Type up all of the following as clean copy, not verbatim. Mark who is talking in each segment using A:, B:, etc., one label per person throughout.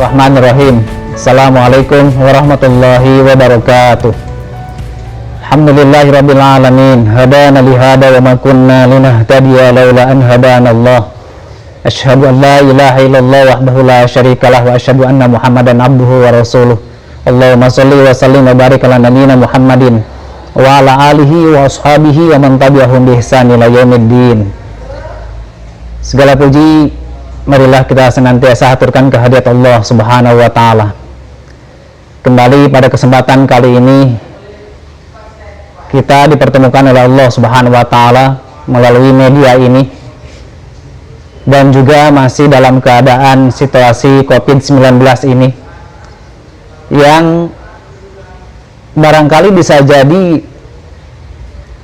A: Bismillahirrahmanirrahim. Assalamualaikum warahmatullahi wabarakatuh. Alhamdulillahirabbil alamin. Hadana li hada wa ma kunna linahtadiya laula an hadanallah. Asyhadu an la ilaha illallah wahdahu la syarikalah wa asyhadu anna Muhammadan abduhu wa rasuluh. Allahumma shalli wa sallim wa barik ala nabiyyina Muhammadin wa ala alihi wa ashabihi wa man tabi'ahum bi ihsan ila yaumiddin. Segala puji marilah kita senantiasa haturkan kehadirat Allah Subhanahu wa taala. Kembali pada kesempatan kali ini kita dipertemukan oleh Allah Subhanahu wa taala melalui media ini, dan juga masih dalam keadaan situasi COVID-19 ini yang barangkali bisa jadi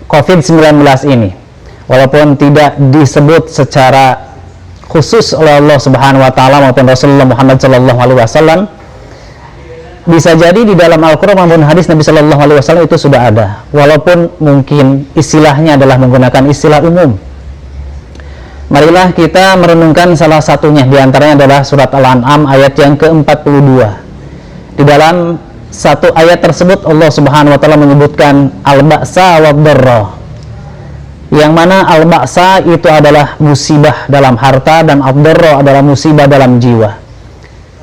A: COVID-19 ini, walaupun tidak disebut secara khusus oleh Allah Subhanahu wa taala maupun Rasulullah Muhammad sallallahu alaihi wasallam, bisa jadi di dalam Al-Qur'an maupun hadis Nabi sallallahu alaihi wasallam itu sudah ada, walaupun mungkin istilahnya adalah menggunakan istilah umum. Marilah kita merenungkan salah satunya, di antaranya adalah surat Al-An'am ayat yang ke-42. Di dalam satu ayat tersebut Allah Subhanahu wa taala menyebutkan al-ba'sa wad-dharra, yang mana al-ba'sa itu adalah musibah dalam harta dan ad-dharra adalah musibah dalam jiwa.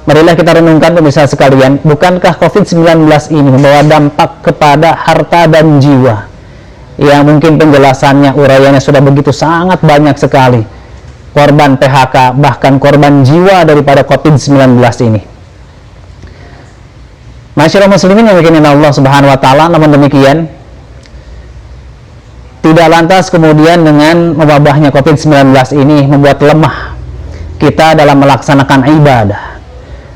A: Marilah kita renungkan pemirsa sekalian, bukankah COVID-19 ini membawa dampak kepada harta dan jiwa yang mungkin penjelasannya, uraiannya sudah begitu sangat banyak sekali. Korban PHK, bahkan korban jiwa daripada COVID-19 ini. Masyarakat muslimin yang dimuliakan Allah Subhanahu wa taala, namun demikian tidak lantas kemudian dengan mewabahnya COVID-19 ini membuat lemah kita dalam melaksanakan ibadah,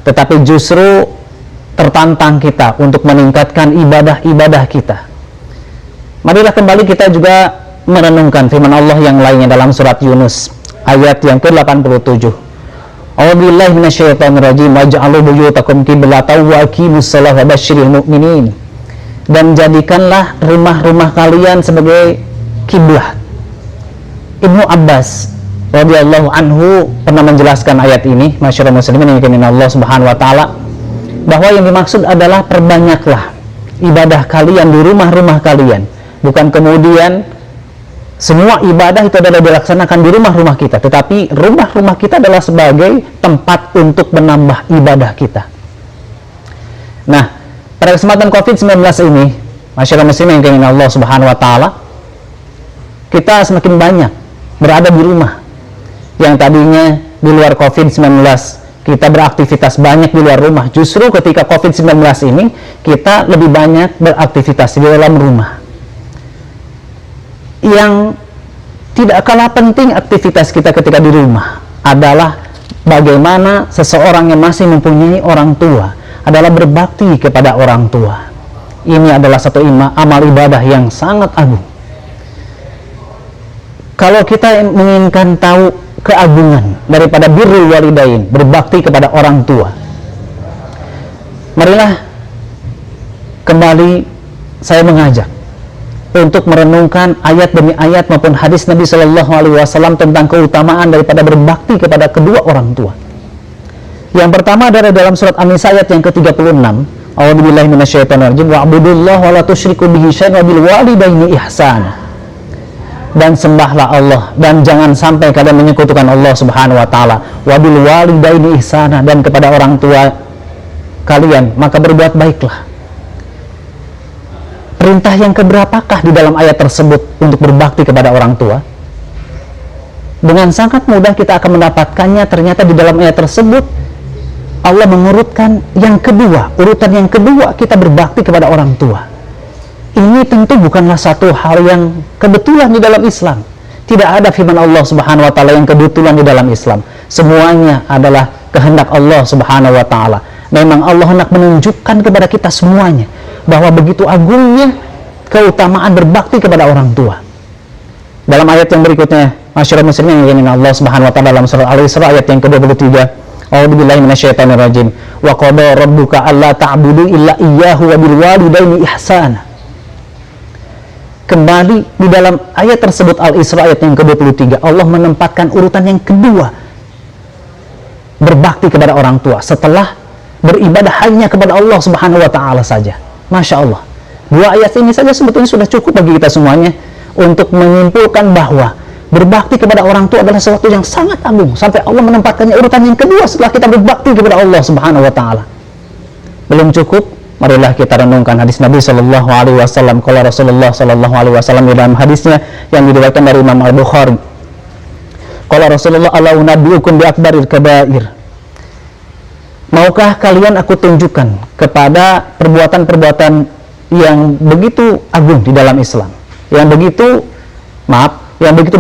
A: tetapi justru tertantang kita untuk meningkatkan ibadah-ibadah kita. Marilah kembali kita juga merenungkan firman Allah yang lainnya dalam surat Yunus ayat yang ke-87. A'udzubillahi minasyaitonirrajim, waj'alu buyutakum qiblatan wa aqimus salata wa basyiril mu'minin. Dan jadikanlah rumah-rumah kalian sebagai kiblat. Ibnu Abbas radhiyallahu anhu pernah menjelaskan ayat ini, masyarakat muslimin yang dimuliakan Allah Subhanahu wa taala, bahwa yang dimaksud adalah perbanyaklah ibadah kalian di rumah-rumah kalian. Bukan kemudian semua ibadah itu adalah dilaksanakan di rumah-rumah kita, tetapi rumah-rumah kita adalah sebagai tempat untuk menambah ibadah kita. Nah, pada kesempatan COVID-19 ini, masyarakat muslimin yang dimuliakan Allah Subhanahu wa taala, kita semakin banyak berada di rumah. Yang tadinya di luar COVID-19 kita beraktivitas banyak di luar rumah, justru ketika COVID-19 ini kita lebih banyak beraktivitas di dalam rumah. Yang tidak kalah penting aktivitas kita ketika di rumah adalah bagaimana seseorang yang masih mempunyai orang tua adalah berbakti kepada orang tua. Ini adalah satu amal ibadah yang sangat agung. Kalau kita menginginkan tahu keagungan daripada birrul walidain, berbakti kepada orang tua, marilah kembali saya mengajak untuk merenungkan ayat demi ayat maupun hadis Nabi Shallallahu Alaihi Wasallam tentang keutamaan daripada berbakti kepada kedua orang tua. Yang pertama adalah dalam surat An-Nisa ayat yang ke-36. A'udzubillahi minasyaitonirrajim, wa'budullaha wa la tusyriku bihi syai'an wa bil walidaini ihsana. Dan sembahlah Allah dan jangan sampai kalian menyekutukan Allah Subhanahu wa taala. Wabil walidaini ihsana, dan kepada orang tua kalian maka berbuat baiklah. Perintah yang keberapakah di dalam ayat tersebut untuk berbakti kepada orang tua? Dengan sangat mudah kita akan mendapatkannya. Ternyata di dalam ayat tersebut Allah mengurutkan yang kedua, urutan yang kedua kita berbakti kepada orang tua. Ini tentu bukanlah satu hal yang kebetulan di dalam Islam. Tidak ada firman Allah Subhanahu wa taala yang kebetulan di dalam Islam. Semuanya adalah kehendak Allah Subhanahu wa taala. Memang Allah hendak menunjukkan kepada kita semuanya bahwa begitu agungnya keutamaan berbakti kepada orang tua. Dalam ayat yang berikutnya, masyarakat muslimin yang dimuliakan Allah Subhanahu wa taala, dalam surah Al-Isra ayat yang ke-23. A'udzubillahi minasyaitonirrajim. Wa qada rabbuka alla ta'budu illa iyyahu wa bil walidaini ihsana. Kembali di dalam ayat tersebut Al-Isra ayat yang ke-23, Allah menempatkan urutan yang kedua berbakti kepada orang tua setelah beribadah hanya kepada Allah Subhanahu wa taala saja. Masya Allah. Dua ayat ini saja sebetulnya sudah cukup bagi kita semuanya untuk menyimpulkan bahwa berbakti kepada orang tua adalah sesuatu yang sangat agung, sampai Allah menempatkannya urutan yang kedua setelah kita berbakti kepada Allah Subhanahu wa taala. Belum cukup? Marilah kita renungkan hadis Nabi sallallahu alaihi wasallam. Kalau Rasulullah sallallahu alaihi wasallam di dalam hadisnya yang diriwayatkan dari Imam Al-Bukhari. Kalau Rasulullah, ala unabbiukum bi akbaril kabair. Maukah kalian aku tunjukkan kepada perbuatan-perbuatan yang begitu agung di dalam Islam, yang begitu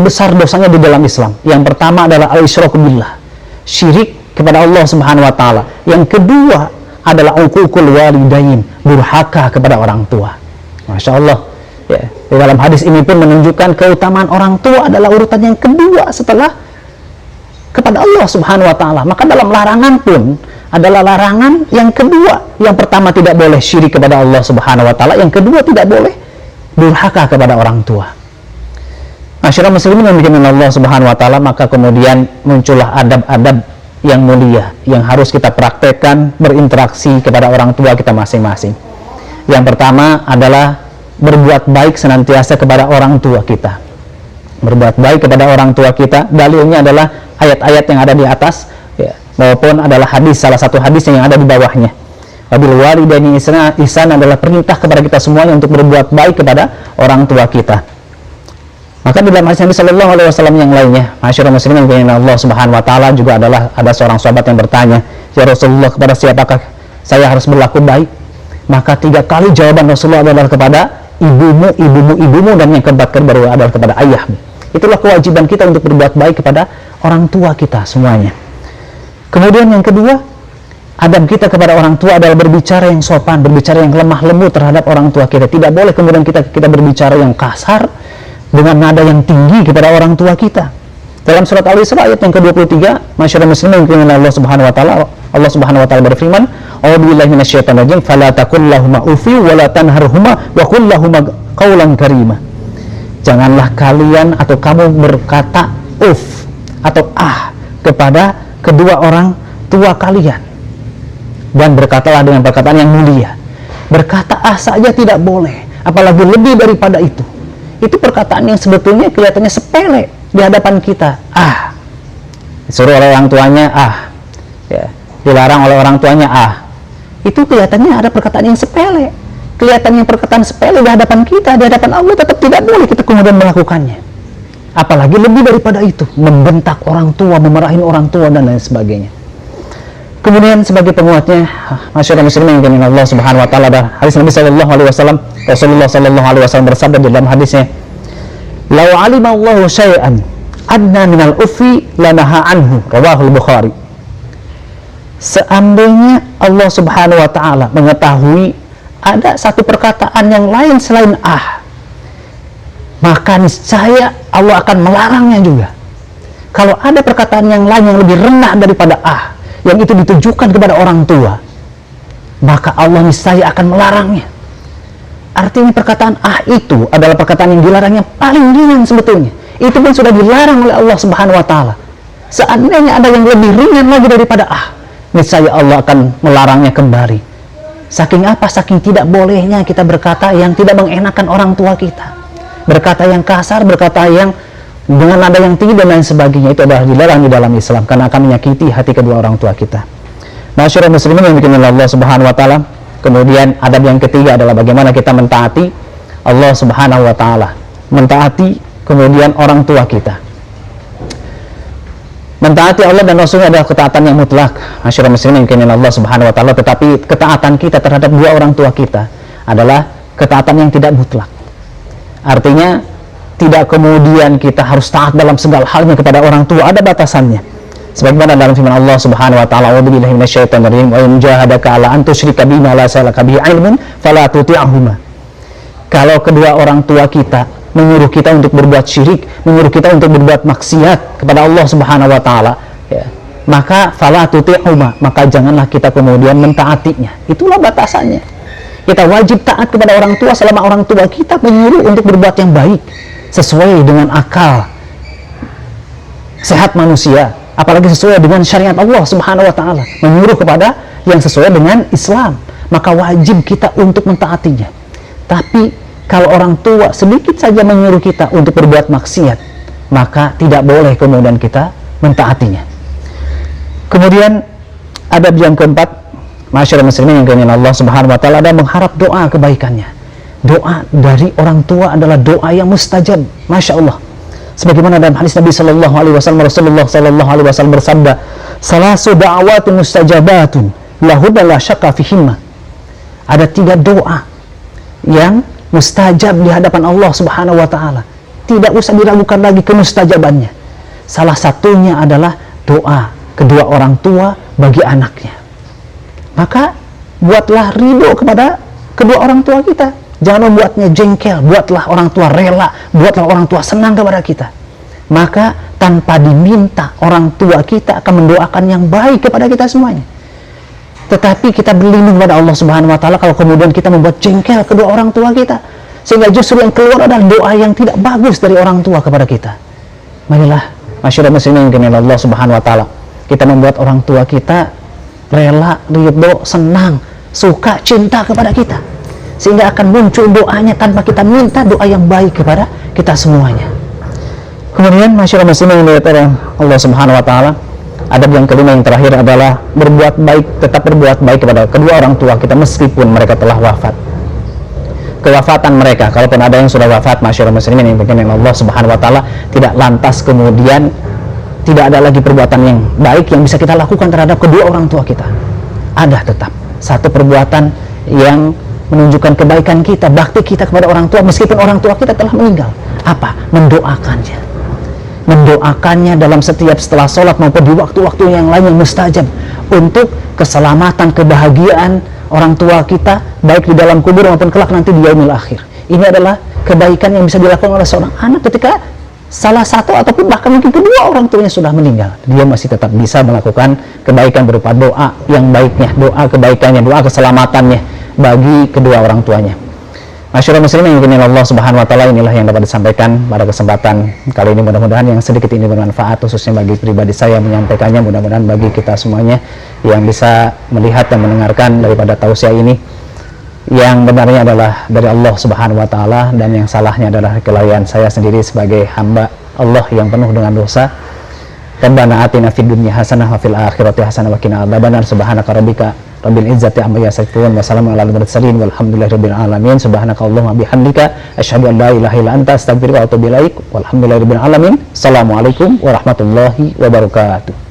A: besar dosanya di dalam Islam. Yang pertama adalah al-isyraku billah, syirik kepada Allah Subhanahu wa taala. Yang kedua adalah uququl walidain, durhaka kepada orang tua. Masya Allah ya, di dalam hadis ini pun menunjukkan keutamaan orang tua adalah urutan yang kedua setelah kepada Allah Subhanahu wa taala. Maka dalam larangan pun adalah larangan yang kedua. Yang pertama tidak boleh syirik kepada Allah Subhanahu wa taala, yang kedua tidak boleh durhaka kepada orang tua. Masyarakat muslimin yang dimuliakan Allah Subhanahu wa taala, maka kemudian muncullah adab-adab yang mulia yang harus kita praktekkan berinteraksi kepada orang tua kita masing-masing. Yang pertama adalah berbuat baik senantiasa kepada orang tua kita. Berbuat baik kepada orang tua kita, dalilnya adalah ayat-ayat yang ada di atas ya, maupun adalah hadis, salah satu hadis yang ada di bawahnya. Wabil walidaini ihsan adalah perintah kepada kita semuanya untuk berbuat baik kepada orang tua kita. Maka di dalam hadis Nabi Shallallahu Alaihi Wasallam yang lainnya, masyarakat muslimin yang Allah Subhanahu Wa Taala, juga adalah ada seorang sahabat yang bertanya, ya Rasulullah, kepada siapakah saya harus berlaku baik? Maka 3 kali jawaban Rasulullah adalah kepada ibumu, dan yang keempat kali baru adalah kepada ayahmu. Itulah kewajiban kita untuk berbuat baik kepada orang tua kita semuanya. Kemudian yang kedua, adab kita kepada orang tua adalah berbicara yang sopan, berbicara yang lemah lembut terhadap orang tua kita. Tidak boleh kemudian kita berbicara yang kasar dengan nada yang tinggi kepada orang tua kita. Dalam surat Al-Isra ayat yang ke-23, masyarakat muslimin yang Allah Subhanahu wa taala, Allah Subhanahu wa taala berfirman, "A'udzubillahi minasyaitonir rajim, fala taqul lahumu uffi wa la tanharhuma wa qul lahumu qawlan karima." Janganlah kalian atau kamu berkata uf atau kepada kedua orang tua kalian, dan berkatalah dengan perkataan yang mulia. Berkata saja tidak boleh, apalagi lebih daripada itu. Itu perkataan yang sebetulnya kelihatannya sepele di hadapan kita. Disuruh oleh orang tuanya ya, dilarang oleh orang tuanya itu kelihatannya ada perkataan yang sepele, kelihatannya perkataan sepele di hadapan kita, di hadapan Allah tetap tidak boleh kita kemudian melakukannya. Apalagi lebih daripada itu, membentak orang tua, memarahin orang tua dan lain sebagainya. Kemudian sebagai penguatnya, masyarakat muslimin yang Allah Subhanahu wa taala, dan hadis Nabi sallallahu alaihi wasallam, Rasulullah sallallahu alaihi wasallam bersabda di dalam hadisnya, "Lau 'alima Allahu syai'an adna minal uffi lanaha anhu," rawahul Bukhari. Seandainya Allah Subhanahu wa taala mengetahui ada satu perkataan yang lain selain maka niscaya Allah akan melarangnya juga. Kalau ada perkataan yang lain yang lebih rendah daripada yang itu ditujukan kepada orang tua, maka Allah niscaya akan melarangnya. Artinya perkataan itu adalah perkataan yang dilarang yang paling ringan sebetulnya. Itu pun sudah dilarang oleh Allah Subhanahu wa taala. Seandainya ada yang lebih ringan lagi daripada niscaya Allah akan melarangnya kembali. Saking apa? Saking tidak bolehnya kita berkata yang tidak mengenakan orang tua kita. Berkata yang kasar, berkata yang dengan nada yang tinggi dan lain sebagainya, itu adalah dilarang di dalam Islam karena akan menyakiti hati kedua orang tua kita. Masyarakat muslimin yang dimuliakan Allah Subhanahu wa taala. Kemudian adab yang ketiga adalah bagaimana kita mentaati Allah Subhanahu wa taala, mentaati kemudian orang tua kita. Mentaati Allah dan Rasulnya adalah ketaatan yang mutlak, masyarakat muslimin yang dimuliakan Allah Subhanahu wa taala. Tetapi ketaatan kita terhadap dua orang tua kita adalah ketaatan yang tidak mutlak. Artinya tidak kemudian kita harus taat dalam segala halnya kepada orang tua, ada batasannya. Sebagaimana dalam firman Allah Subhanahu wa taala, "A'udzubillahi minasyaitonir rajim, wa in jahadaka 'ala an tusyrika bima la salaka bihi 'ilmun fala tuti'huma." Kalau kedua orang tua kita menyuruh kita untuk berbuat syirik, menyuruh kita untuk berbuat maksiat kepada Allah Subhanahu wa taala, maka fala tuti'huma, maka janganlah kita kemudian mentaatinya. Itulah batasannya. Kita wajib taat kepada orang tua selama orang tua kita menyuruh untuk berbuat yang baik sesuai dengan akal sehat manusia, apalagi sesuai dengan syariat Allah Subhanahu wa taala, menyuruh kepada yang sesuai dengan Islam, maka wajib kita untuk mentaatinya. Tapi kalau orang tua sedikit saja menyuruh kita untuk berbuat maksiat, maka tidak boleh kemudian kita mentaatinya. Kemudian adab yang keempat, masyarakat muslimin yang dimuliakan Allah Subhanahu wa taala, ada mengharap doa kebaikannya. Doa dari orang tua adalah doa yang mustajab, Masya Allah. Sebagaimana dalam hadis Nabi Sallallahu Alaihi Wasallam, Rasulullah Sallallahu Alaihi Wasallam bersabda, "Salasu da'awatun mustajabatun, lahudna la syakka fihimma." Ada 3 doa yang mustajab di hadapan Allah Subhanahu Wa Taala. Tidak usah diragukan lagi kemustajabannya. Salah satunya adalah doa kedua orang tua bagi anaknya. Maka buatlah ridho kepada kedua orang tua kita. Jangan membuatnya jengkel, buatlah orang tua rela, buatlah orang tua senang kepada kita. Maka tanpa diminta, orang tua kita akan mendoakan yang baik kepada kita semuanya. Tetapi kita berlindung kepada Allah Subhanahu wa taala kalau kemudian kita membuat jengkel kedua orang tua kita, sehingga justru yang keluar adalah doa yang tidak bagus dari orang tua kepada kita. Marilah masyarakat muslimin yang dimuliakan Allah Subhanahu wa taala, kita membuat orang tua kita rela, ridho, senang, suka, cinta kepada kita, sehingga akan muncul doanya tanpa kita minta, doa yang baik kepada kita semuanya. Kemudian masyarakat muslimin yang dimuliakan Allah Subhanahu wa taala, adab yang kelima yang terakhir adalah berbuat baik, tetap berbuat baik kepada kedua orang tua kita meskipun mereka telah wafat. Kewafatan mereka, kalaupun ada yang sudah wafat, masyarakat muslimin yang dimuliakan Allah Subhanahu wa taala, tidak lantas kemudian tidak ada lagi perbuatan yang baik yang bisa kita lakukan terhadap kedua orang tua kita. Ada tetap satu perbuatan yang menunjukkan kebaikan kita, bakti kita kepada orang tua meskipun orang tua kita telah meninggal. Apa? Mendoakannya. Mendoakannya dalam setiap setelah sholat maupun di waktu-waktu yang lain yang mustajab, untuk keselamatan, kebahagiaan orang tua kita, baik di dalam kubur maupun kelak nanti di yaumil akhir. Ini adalah kebaikan yang bisa dilakukan oleh seorang anak ketika salah satu ataupun bahkan mungkin kedua orang tuanya sudah meninggal. Dia masih tetap bisa melakukan kebaikan berupa doa yang baiknya, doa kebaikannya, doa keselamatannya bagi kedua orang tuanya. Masyarakat muslimin yang dimuliakan Allah Subhanahu wa taala, inilah yang dapat disampaikan pada kesempatan kali ini. Mudah-mudahan yang sedikit ini bermanfaat, khususnya bagi pribadi saya menyampaikannya. Mudah-mudahan bagi kita semuanya yang bisa melihat dan mendengarkan daripada tausiah ini, yang benarnya adalah dari Allah Subhanahu wa taala dan yang salahnya adalah kelalaian saya sendiri sebagai hamba Allah yang penuh dengan dosa. Rabbana atina fid dunya hasanah wa fil akhirati hasanah wa qina adzabannar. Subhanaka rabbika rabbil izzati amma yasifun wa salamun alal mursalin walhamdulillahi rabbil alamin. Subhanakallahumma bihamdika asyhadu an la ilaha illa anta astaghfiruka wa atubu ilaik. Walhamdulillahi rabbil alamin. Assalamualaikum warahmatullahi wabarakatuh.